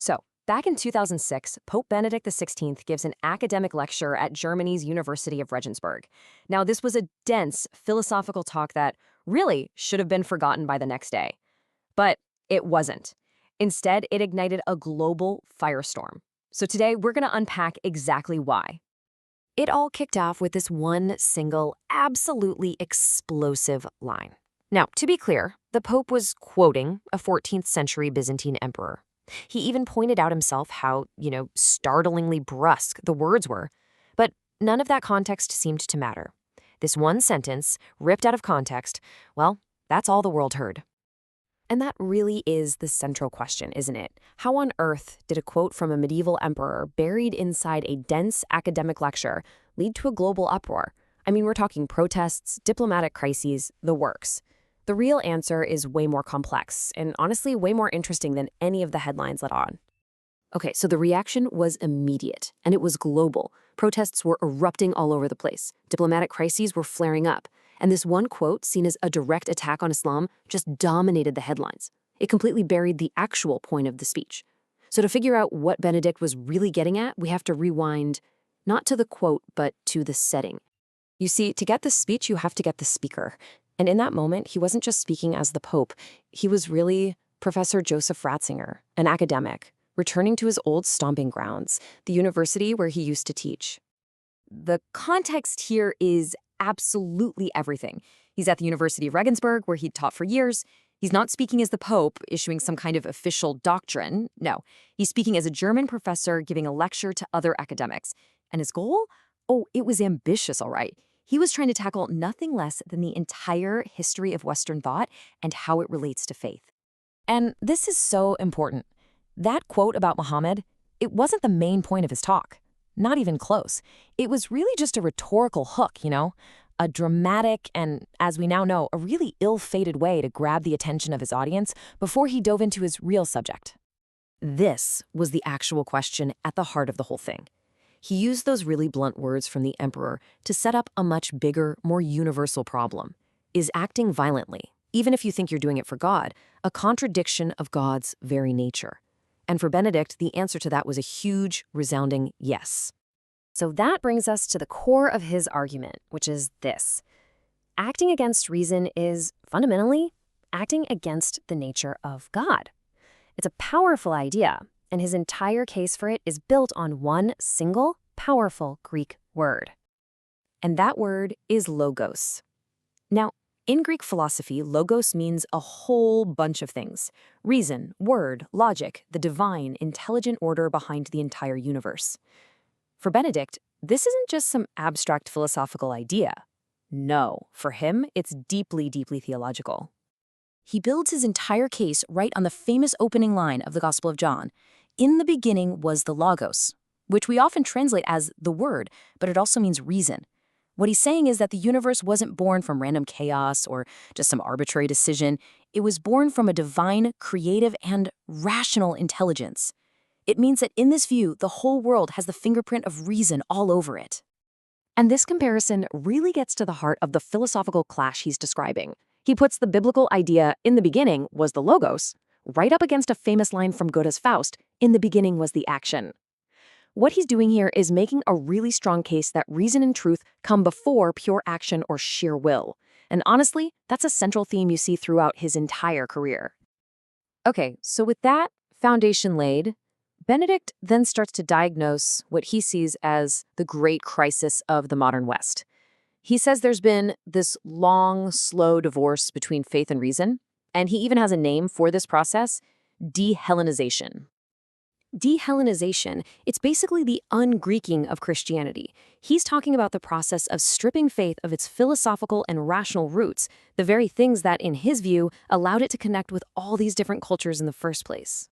So, back in 2006, Pope Benedict XVI gives an academic lecture at Germany's University of Regensburg. Now, this was a dense philosophical talk that really should have been forgotten by the next day. But it wasn't. Instead, it ignited a global firestorm. So today, we're going to unpack exactly why. It all kicked off with this one single, absolutely explosive line. Now, to be clear, the Pope was quoting a 14th century Byzantine emperor. He even pointed out himself how, startlingly brusque the words were. But none of that context seemed to matter. This one sentence, ripped out of context, well, that's all the world heard. And that really is the central question, isn't it? How on earth did a quote from a medieval emperor buried inside a dense academic lecture lead to a global uproar? I mean, we're talking protests, diplomatic crises, the works. The real answer is way more complex and honestly way more interesting than any of the headlines let on. Okay, so the reaction was immediate, and it was global. Protests were erupting all over the place. Diplomatic crises were flaring up. And this one quote, seen as a direct attack on Islam, just dominated the headlines. It completely buried the actual point of the speech. So to figure out what Benedict was really getting at, we have to rewind, not to the quote, but to the setting. You see, to get the speech, you have to get the speaker. And in that moment, he wasn't just speaking as the Pope. He was really Professor Joseph Ratzinger, an academic, returning to his old stomping grounds, the university where he used to teach. The context here is absolutely everything. He's at the University of Regensburg, where he'd taught for years. He's not speaking as the Pope, issuing some kind of official doctrine. No, he's speaking as a German professor giving a lecture to other academics. And his goal? Oh, it was ambitious, all right. He was trying to tackle nothing less than the entire history of Western thought and how it relates to faith. And this is so important. That quote about Muhammad, it wasn't the main point of his talk. Not even close. It was really just a rhetorical hook, a dramatic and, as we now know, a really ill-fated way to grab the attention of his audience before he dove into his real subject. This was the actual question at the heart of the whole thing. He used those really blunt words from the emperor to set up a much bigger, more universal problem. Is acting violently, even if you think you're doing it for God, a contradiction of God's very nature? And for Benedict, the answer to that was a huge, resounding yes. So that brings us to the core of his argument, which is this. Acting against reason is, fundamentally, acting against the nature of God. It's a powerful idea, and his entire case for it is built on one single, powerful Greek word. And that word is logos. Now, in Greek philosophy, logos means a whole bunch of things. Reason, word, logic, the divine, intelligent order behind the entire universe. For Benedict, this isn't just some abstract philosophical idea. No, for him, it's deeply, deeply theological. He builds his entire case right on the famous opening line of the Gospel of John. In the beginning was the logos, which we often translate as the word, but it also means reason. What he's saying is that the universe wasn't born from random chaos or just some arbitrary decision. It was born from a divine, creative, and rational intelligence. It means that in this view, the whole world has the fingerprint of reason all over it. And this comparison really gets to the heart of the philosophical clash he's describing. He puts the biblical idea, in the beginning was the logos, right up against a famous line from Goethe's Faust, in the beginning was the action. What he's doing here is making a really strong case that reason and truth come before pure action or sheer will. And honestly, that's a central theme you see throughout his entire career. Okay, so with that foundation laid, Benedict then starts to diagnose what he sees as the great crisis of the modern West. He says there's been this long, slow divorce between faith and reason, and he even has a name for this process, de-Hellenization. De-Hellenization, it's basically the un-Greeking of Christianity. He's talking about the process of stripping faith of its philosophical and rational roots, the very things that, in his view, allowed it to connect with all these different cultures in the first place.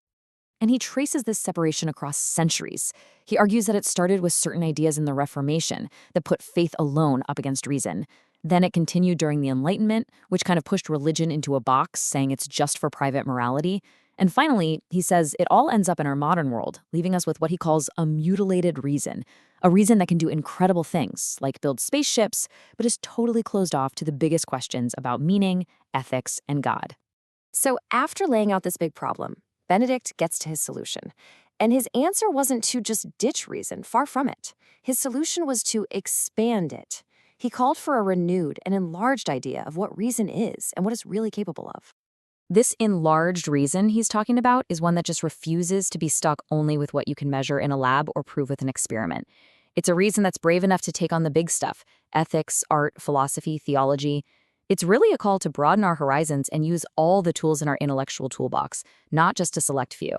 And he traces this separation across centuries. He argues that it started with certain ideas in the Reformation that put faith alone up against reason. Then it continued during the Enlightenment, which kind of pushed religion into a box, saying it's just for private morality. And finally, he says it all ends up in our modern world, leaving us with what he calls a mutilated reason, a reason that can do incredible things, like build spaceships, but is totally closed off to the biggest questions about meaning, ethics, and God. So after laying out this big problem, Benedict gets to his solution. And his answer wasn't to just ditch reason, far from it. His solution was to expand it. He called for a renewed and enlarged idea of what reason is and what it's really capable of. This enlarged reason he's talking about is one that just refuses to be stuck only with what you can measure in a lab or prove with an experiment. It's a reason that's brave enough to take on the big stuff: ethics, art, philosophy, theology. It's really a call to broaden our horizons and use all the tools in our intellectual toolbox, not just a select few.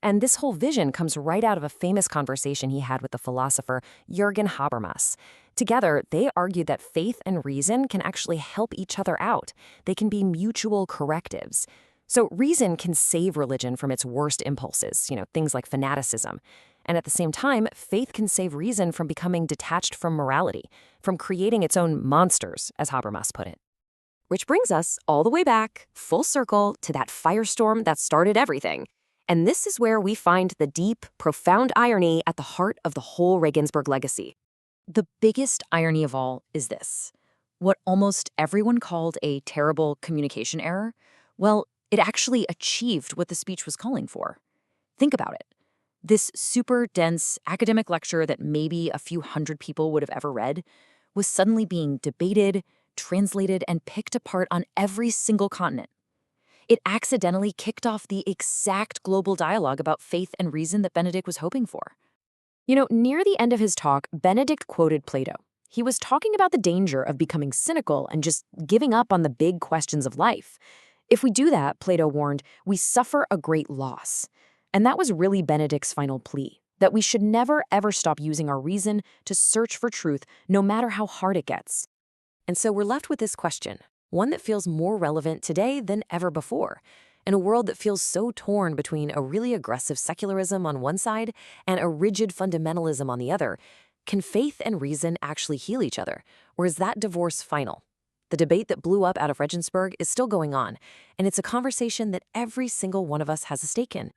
And this whole vision comes right out of a famous conversation he had with the philosopher Jürgen Habermas. Together, they argued that faith and reason can actually help each other out. They can be mutual correctives. So reason can save religion from its worst impulses, things like fanaticism. And at the same time, faith can save reason from becoming detached from morality, from creating its own monsters, as Habermas put it. Which brings us all the way back, full circle, to that firestorm that started everything. And this is where we find the deep, profound irony at the heart of the whole Regensburg legacy. The biggest irony of all is this. What almost everyone called a terrible communication error, well, it actually achieved what the speech was calling for. Think about it. This super dense academic lecture that maybe a few hundred people would have ever read was suddenly being debated, translated, and picked apart on every single continent. It accidentally kicked off the exact global dialogue about faith and reason that Benedict was hoping for. Near the end of his talk, Benedict quoted Plato. He was talking about the danger of becoming cynical and just giving up on the big questions of life. If we do that, Plato warned, we suffer a great loss. And that was really Benedict's final plea, that we should never ever stop using our reason to search for truth, no matter how hard it gets. And so we're left with this question, one that feels more relevant today than ever before. In a world that feels so torn between a really aggressive secularism on one side and a rigid fundamentalism on the other, can faith and reason actually heal each other? Or is that divorce final? The debate that blew up out of Regensburg is still going on, and it's a conversation that every single one of us has a stake in.